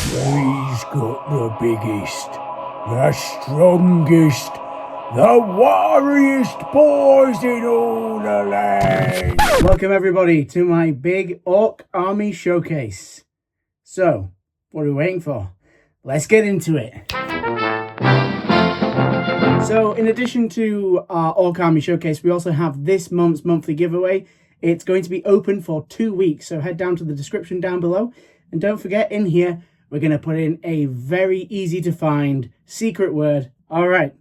He's got the biggest, the strongest, the warriest boys in all the land. Welcome everybody to my big Ork Army showcase. So, what are we waiting for? Let's get into it. So, in addition to our Ork Army showcase, we also have this month's monthly giveaway. It's going to be open for 2 weeks, so head down to the description down below. And don't forget, in here, we're going to put in a very easy to find secret word. All right,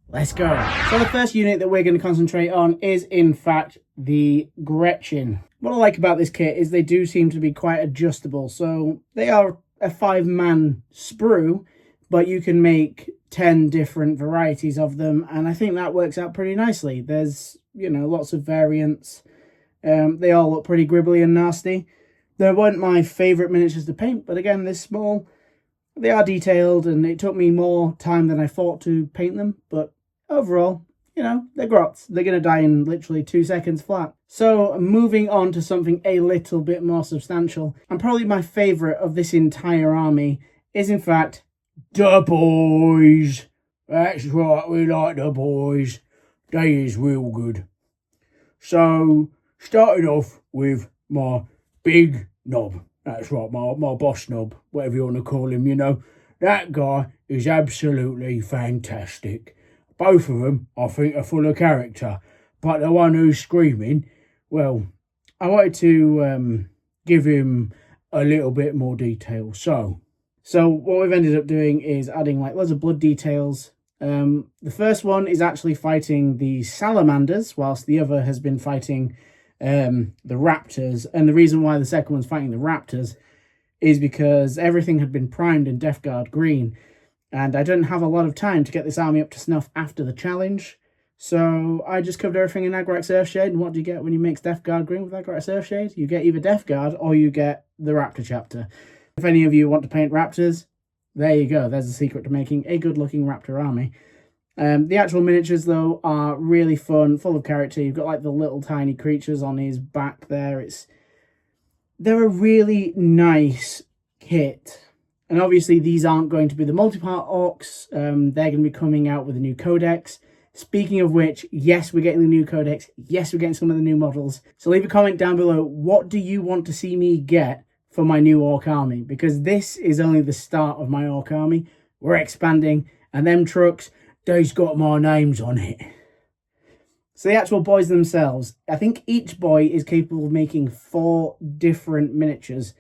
let's go. So the first unit that we're going to concentrate on is, in fact, the Gretchin. What I like about this kit is they do seem to be quite adjustable. So they are a 5-man sprue, but you can make 10 different varieties of them. And I think that works out pretty nicely. There's, you know, lots of variants. They all look pretty gribbly and nasty. They weren't my favourite miniatures to paint, but again, they're small. They are detailed, and it took me more time than I thought to paint them. But overall, you know, they're grots. They're going to die in literally 2 seconds flat. So moving on to something a little bit more substantial, and probably my favourite of this entire army is, in fact, the boys. That's right, we like the boys. They is real good. So, starting off with my big knob. That's right, my boss knob, whatever you want to call him, you know. That guy is absolutely fantastic. Both of them, I think, are full of character. But the one who's screaming, well, I wanted to give him a little bit more detail. So what we've ended up doing is adding like loads of blood details. The first one is actually fighting the salamanders, whilst the other has been fighting the raptors. And the reason why the second one's fighting the raptors is because everything had been primed in Death Guard green, and I didn't have a lot of time to get this army up to snuff after the challenge, so I just covered everything in Arrtx Earthshade. And what do you get when you mix Death Guard green with Arrtx Earthshade? You get either Death Guard or you get the Raptor chapter. If any of you want to paint raptors, there you go. There's the secret to making a good looking raptor army. The actual miniatures, though, are really fun, full of character. You've got like the little tiny creatures on his back there. They're a really nice kit. And obviously these aren't going to be the multi-part orcs. They're going to be coming out with a new codex. Speaking of which, yes, we're getting the new codex. Yes, we're getting some of the new models. So leave a comment down below. What do you want to see me get for my new Ork army? Because this is only the start of my Ork army. We're expanding, and them trucks, they's got my names on it. So the actual boys themselves, I think each boy is capable of making 4 different miniatures,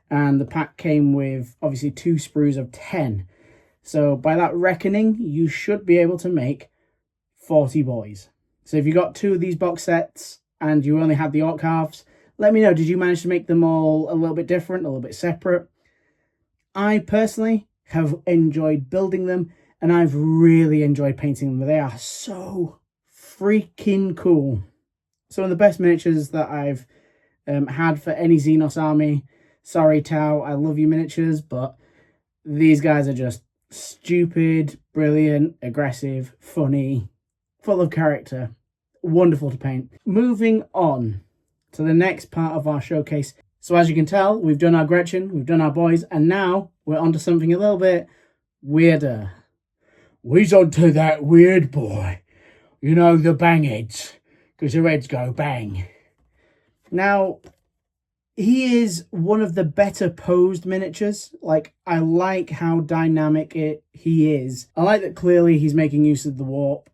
and the pack came with obviously 2 sprues of 10. So by that reckoning, you should be able to make 40 boys. So if you got 2 of these box sets and you only had the orc halves, let me know, did you manage to make them all a little bit different, a little bit separate? I personally have enjoyed building them, and I've really enjoyed painting them. They are so freaking cool. Some of the best miniatures that I've had for any Xenos army. Sorry, Tau, I love you miniatures, but these guys are just stupid, brilliant, aggressive, funny, full of character. Wonderful to paint. Moving on to the next part of our showcase. So as you can tell, we've done our Gretchin, we've done our boys, and now we're onto something a little bit weirder. We's onto that weird boy. You know, the bang heads, because their heads go bang. Now, he is one of the better posed miniatures. Like, I like how dynamic he is. I like that clearly he's making use of the warp.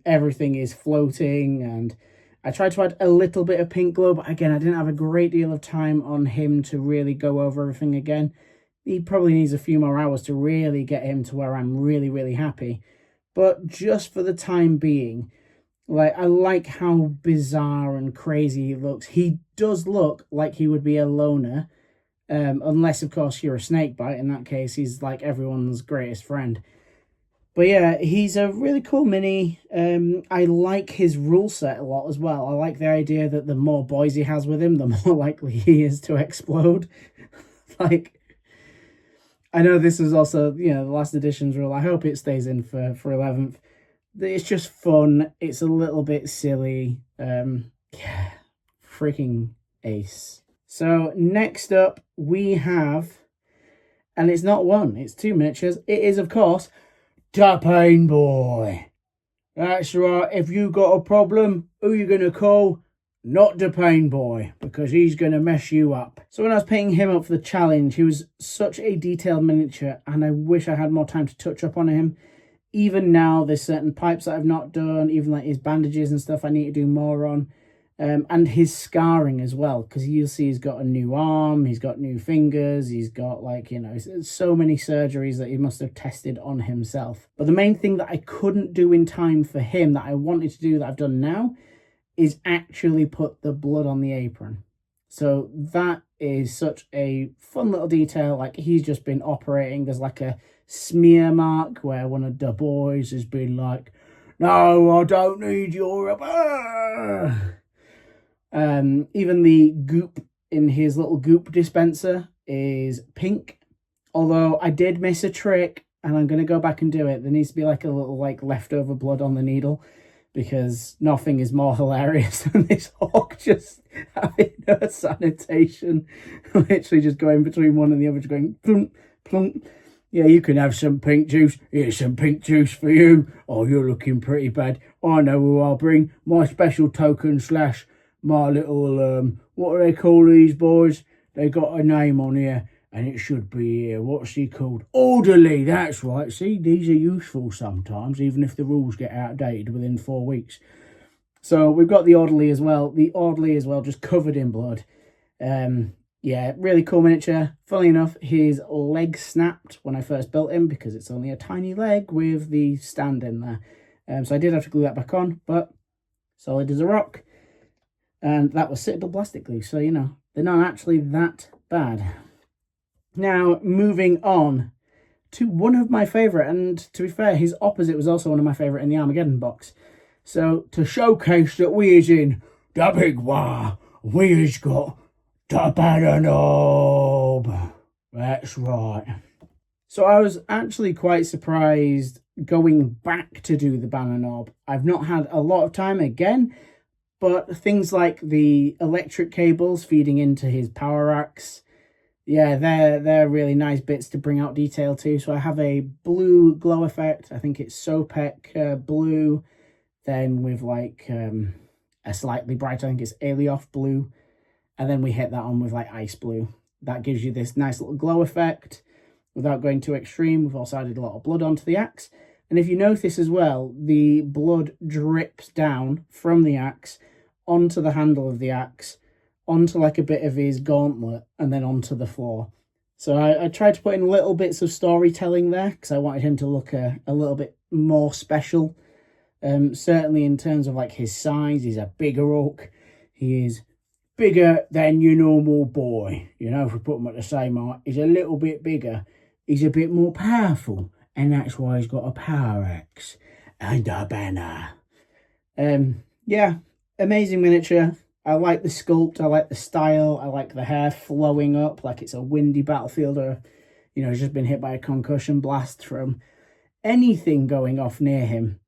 Everything is floating, and I tried to add a little bit of pink glow, but again, I didn't have a great deal of time on him to really go over everything again. He probably needs a few more hours to really get him to where I'm really, really happy. But just for the time being, like, I like how bizarre and crazy he looks. He does look like he would be a loner, unless, of course, you're a snakebite. In that case, he's like everyone's greatest friend. But yeah, he's a really cool mini. I like his rule set a lot as well. I like the idea that the more boys he has with him, the more likely he is to explode. Like, I know this is also, you know, the last edition's rule. I hope it stays in for 11th. It's just fun. It's a little bit silly. Yeah, freaking ace. So next up, we have And it's not one, it's two miniatures. It is, of course, the Painboy. That's right, if you got a problem, who you going to call? Not the Painboy, because he's going to mess you up. So when I was painting him up for the challenge, he was such a detailed miniature, and I wish I had more time to touch up on him. Even now, there's certain pipes that I've not done, even like his bandages and stuff I need to do more on. And his scarring as well, because you'll see he's got a new arm, he's got new fingers, he's got, like, you know, so many surgeries that he must have tested on himself. But the main thing that I couldn't do in time for him that I wanted to do that I've done now is actually put the blood on the apron. So that is such a fun little detail. Like, he's just been operating. There's like a smear mark where one of the boys has been like, no, I don't need your even the goop in his little goop dispenser is pink. Although I did miss a trick, and I'm going to go back and do it. There needs to be like a little like leftover blood on the needle, because nothing is more hilarious than this Ork just having no sanitation. Literally just going between one and the other, just going plunk, plunk. Yeah, you can have some pink juice. Here's some pink juice for you. Oh, you're looking pretty bad. I know who I'll bring. My special token slash my little, what do they call these boys? They got a name on here, and it should be here. What's he called? Orderly, that's right. See, these are useful sometimes, even if the rules get outdated within 4 weeks. So we've got the Orderly as well. The Orderly as well, just covered in blood. Yeah, really cool miniature. Funnily enough, his leg snapped when I first built him, because it's only a tiny leg with the stand in there. So I did have to glue that back on, but solid as a rock. And that was sittable plastic glue, so, you know, they're not actually that bad. Now, moving on to one of my favourite, and to be fair, his opposite was also one of my favourite in the Armageddon box. So, to showcase that we is in the big war, we has got the Bannernob. That's right. So I was actually quite surprised going back to do the Bannernob. I've not had a lot of time again, but things like the electric cables feeding into his power axe, yeah, they're really nice bits to bring out detail too. So I have a blue glow effect. I think it's Sopek blue, then with like a slightly brighter, I think it's Alioth blue, and then we hit that on with like ice blue. That gives you this nice little glow effect without going too extreme. We've also added a lot of blood onto the axe. And if you notice as well, the blood drips down from the axe onto the handle of the axe, onto like a bit of his gauntlet, and then onto the floor. So I tried to put in little bits of storytelling there, because I wanted him to look a little bit more special. Certainly in terms of like his size, he's a bigger orc. He is bigger than your normal boy. You know, if we put him at the same height, he's a little bit bigger. He's a bit more powerful. And that's why he's got a power axe and a banner. Yeah, amazing miniature. I like the sculpt. I like the style. I like the hair flowing up like it's a windy battlefield, or, you know, he's just been hit by a concussion blast from anything going off near him.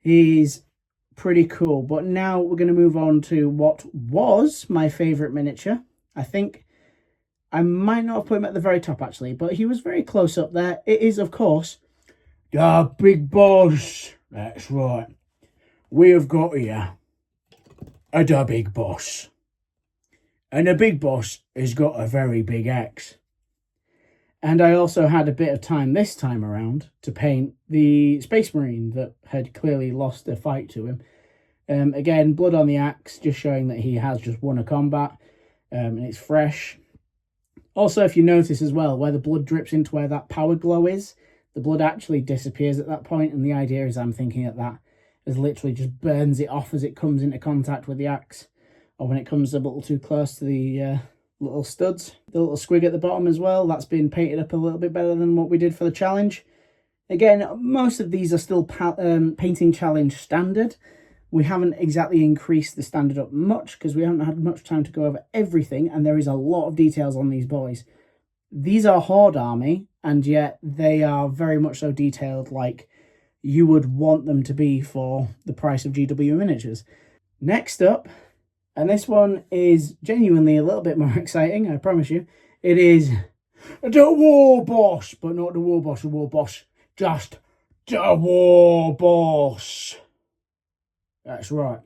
He's pretty cool. But now we're going to move on to what was my favourite miniature. I think I might not have put him at the very top, actually, but he was very close up there. It is, of course, the Big Boss. That's right. We have got here the Big Boss. And the Big Boss has got a very big axe. And I also had a bit of time this time around to paint the Space Marine that had clearly lost a fight to him. Again, blood on the axe, just showing that he has just won a combat. And it's fresh. Also, if you notice as well, where the blood drips into where that power glow is, the blood actually disappears at that point, and the idea is I'm thinking that is literally just burns it off as it comes into contact with the axe, or when it comes a little too close to the little studs. The little squig at the bottom as well, that's been painted up a little bit better than what we did for the challenge. Again, most of these are still painting challenge standard. We haven't exactly increased the standard up much because we haven't had much time to go over everything, and there is a lot of details on these boys. These are Horde Army, and yet they are very much so detailed like you would want them to be for the price of GW miniatures. Next up, and this one is genuinely a little bit more exciting, I promise you, it is the Warboss, but not the Warboss, just the Warboss. That's right.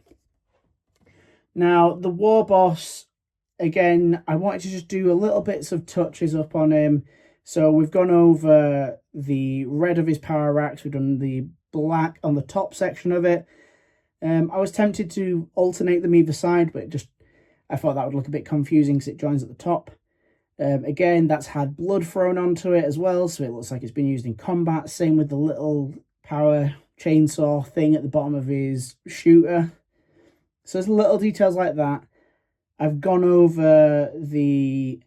Now, the Warboss, again, I wanted to just do a little bits of touches up on him. So we've gone over the red of his power racks. We've done the black on the top section of it. I was tempted to alternate them either side, but I thought that would look a bit confusing because it joins at the top. Again, that's had blood thrown onto it as well, so it looks like it's been used in combat. Same with the little power chainsaw thing at the bottom of his shooter. So there's little details like that. I've gone over the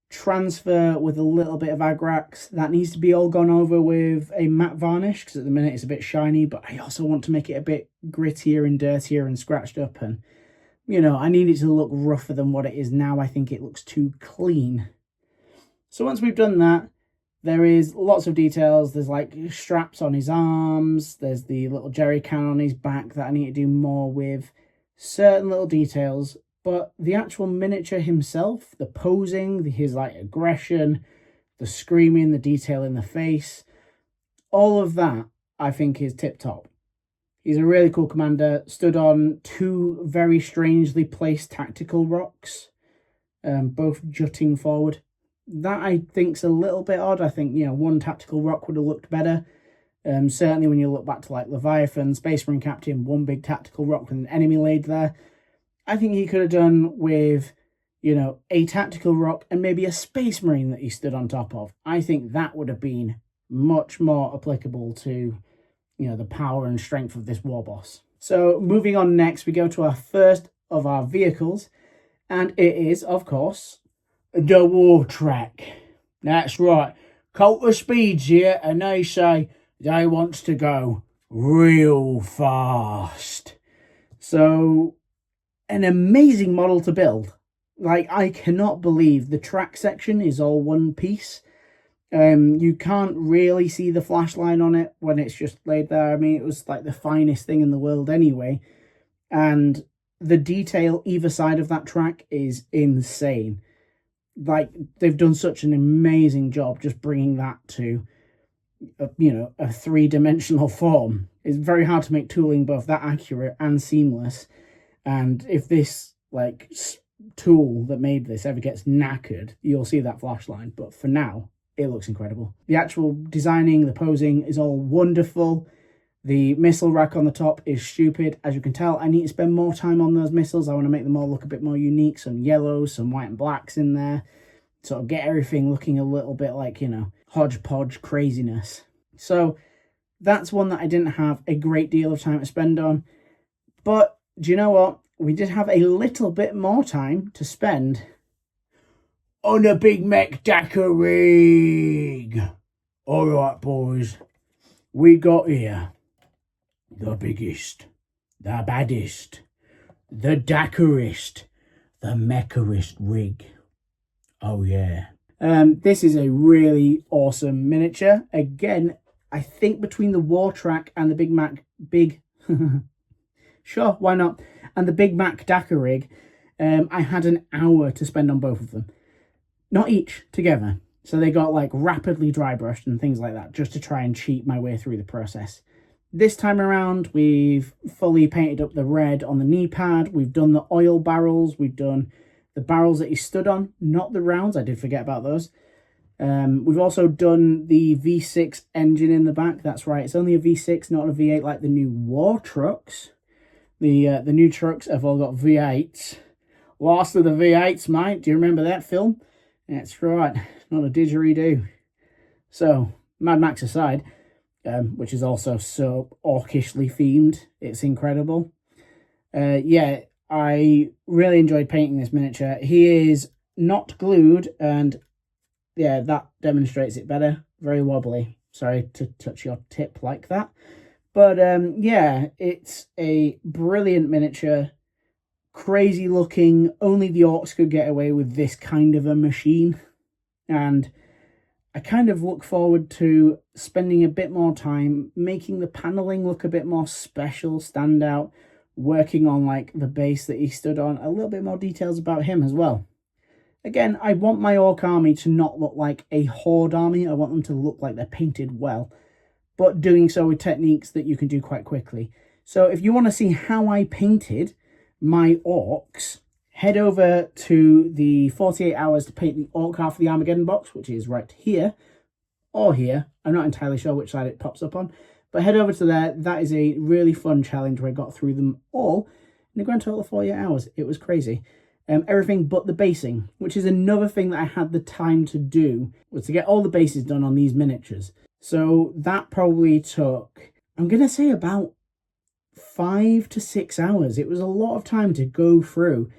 transfer with a little bit of Arrtx. That needs to be all gone over with a matte varnish, because at the minute it's a bit shiny, but I also want to make it a bit grittier and dirtier and scratched up, and you know, I need it to look rougher than what it is now. I think it looks too clean. So once we've done that, there is lots of details. There's like straps on his arms, there's the little jerry can on his back that I need to do more with, certain little details. But the actual miniature himself, the posing, his like aggression, the screaming, the detail in the face, all of that I think is tip top. He's a really cool commander, stood on two very strangely placed tactical rocks, both jutting forward. That I think's a little bit odd. I think, you know, one tactical rock would have looked better. Certainly when you look back to like Leviathan, Space Marine Captain, one big tactical rock with an enemy laid there. I think he could have done with, you know, a tactical rock and maybe a Space Marine that he stood on top of. I think that would have been much more applicable to, you know, the power and strength of this Warboss. So moving on next, we go to our first of our vehicles, and it is, of course, the Wartrakk. That's right. Cult of Speed's here, and they say they wants to go real fast. So, an amazing model to build. Like, I cannot believe the track section is all one piece. You can't really see the flash line on it when it's just laid there. I mean, it was like the finest thing in the world anyway. And the detail either side of that track is insane. Like, they've done such an amazing job just bringing that to, you know, a three-dimensional form. It's very hard to make tooling both that accurate and seamless. And if this, like, tool that made this ever gets knackered, you'll see that flash line. But for now, it looks incredible. The actual designing, the posing is all wonderful. The missile rack on the top is stupid. As you can tell, I need to spend more time on those missiles. I want to make them all look a bit more unique. Some yellows, some white and blacks in there. Sort of get everything looking a little bit like, you know, hodgepodge craziness. So that's one that I didn't have a great deal of time to spend on. But do you know what? We did have a little bit more time to spend on a big mech Dakkarig. Alright, boys. We got here the biggest, the baddest, the Dakkarist, the mecharist rig. Oh yeah. This is a really awesome miniature. Again, I think between the Wartrakk and the sure, why not? And the Big Mac Dakkarig, I had an hour to spend on both of them. Not each, together. So they got like rapidly dry brushed and things like that, just to try and cheat my way through the process. This time around, we've fully painted up the red on the knee pad. We've done the oil barrels. We've done the barrels that he stood on, not the rounds. I did forget about those. We've also done the V6 engine in the back. That's right. It's only a V6, not a V8 like the new war trucks. The new trucks have all got V8s. Last of the V8s, mate. Do you remember that film? That's right. Not a didgeridoo. So, Mad Max aside, which is also so orkishly themed, it's incredible. Yeah, I really enjoyed painting this miniature. He is not glued, and yeah, that demonstrates it better. Very wobbly. Sorry to touch your tip like that. But yeah, it's a brilliant miniature. Crazy looking. Only the Orks could get away with this kind of a machine. And I kind of look forward to spending a bit more time making the paneling look a bit more special, stand out, working on like the base that he stood on, a little bit more details about him as well. Again, I want my Ork army to not look like a horde army. I want them to look like they're painted well, but doing so with techniques that you can do quite quickly. So if you want to see how I painted my orcs, head over to the 48 hours to paint the orc half of the Armageddon box, which is right here or here. I'm not entirely sure which side it pops up on, but head over to there. That is a really fun challenge where I got through them all in a grand total of 48 hours. It was crazy. Everything but the basing, which is another thing that I had the time to do, was to get all the bases done on these miniatures. So that probably took, I'm going to say, about 5 to 6 hours. It was a lot of time to go through,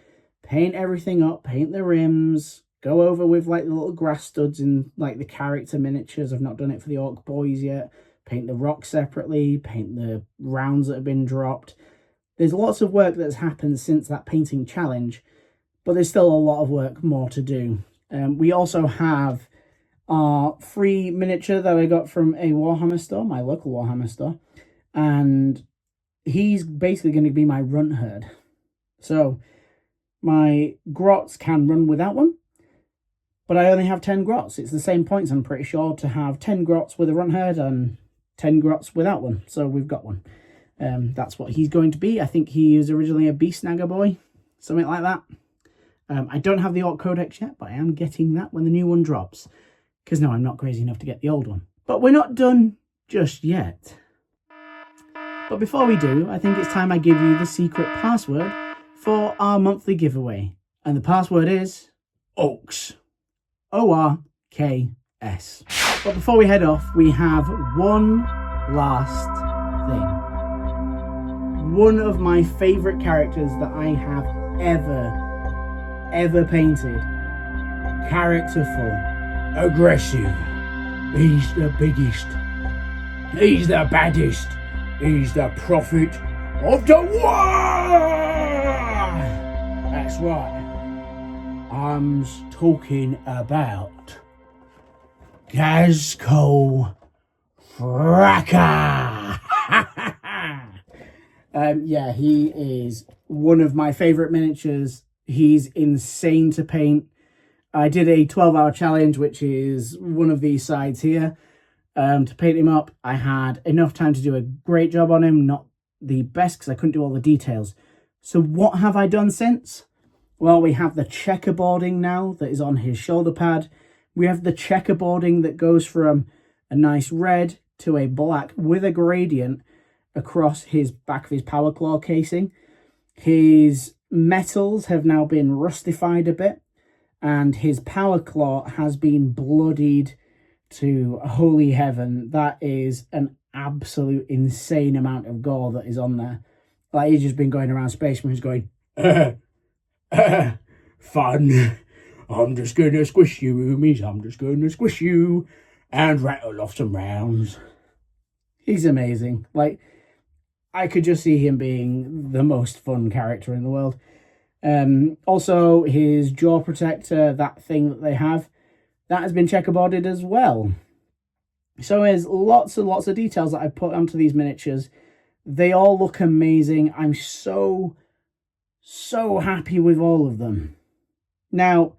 paint everything up, paint the rims, go over with like the little grass studs in like the character miniatures. I've not done it for the Ork Boyz yet. Paint the rocks separately, paint the rounds that have been dropped. There's lots of work that's happened since that painting challenge, but there's still a lot of work more to do. We also have our free miniature that I got from a Warhammer store, my local Warhammer store, and he's basically going to be my runt herd. So my grots can run without one, but I only have 10 grots. It's the same points, I'm pretty sure, to have 10 grots with a runt herd and 10 grots without one. So we've got one. That's what he's going to be. I think he was originally a beast snagger boy, something like that. I don't have the Ork Codex yet, but I am getting that when the new one drops. Because no, I'm not crazy enough to get the old one. But we're not done just yet. But before we do, I think it's time I give you the secret password for our monthly giveaway. And the password is Orks. O-R-K-S. But before we head off, we have one last thing. One of my favourite characters that I have ever painted. Characterful. Aggressive. He's the biggest. He's the baddest. He's the prophet of the war. That's right. I'm talking about Ghazghkull Thrakka. Yeah, he is one of my favourite miniatures. He's insane to paint. I did a 12-hour challenge, which is one of these sides here, to paint him up. I had enough time to do a great job on him, not the best because I couldn't do all the details. So what have I done since? Well, we have the checkerboarding now that is on his shoulder pad. We have the checkerboarding that goes from a nice red to a black with a gradient across his back of his power claw casing. His metals have now been rustified a bit, and his power claw has been bloodied to holy heaven. That is an absolute insane amount of gore that is on there. Like, he's just been going around Space Marines going, fun. I'm just going to squish you, roomies. I'm just going to squish you and rattle off some rounds. He's amazing. Like, I could just see him being the most fun character in the world. Also, his jaw protector, that thing that they have, that has been checkerboarded as well. So there's lots and lots of details that I put onto these miniatures. They all look amazing. I'm so happy with all of them. Now,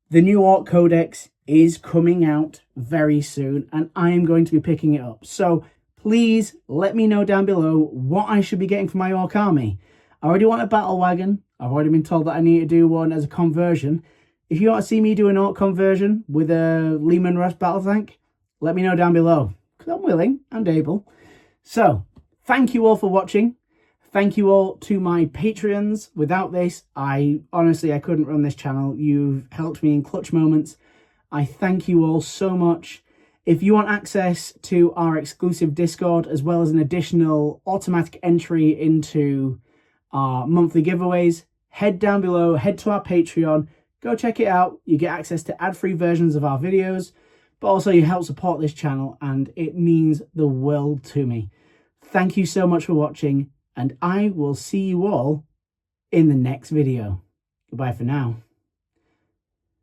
the new Ork Codex is coming out very soon, and I am going to be picking it up. So please let me know down below what I should be getting for my Ork army. I already want a battle wagon. I've already been told that I need to do one as a conversion. If you want to see me do an Ork conversion with a Lehman Russ battle tank, let me know down below, because I'm willing and able. So, thank you all for watching. Thank you all to my Patreons. Without this, I couldn't run this channel. You've helped me in clutch moments. I thank you all so much. If you want access to our exclusive Discord, as well as an additional automatic entry into our monthly giveaways, head down below, head to our Patreon, go check it out. You get access to ad-free versions of our videos, but also you help support this channel, and it means the world to me. Thank you so much for watching, and I will see you all in the next video. Goodbye for now.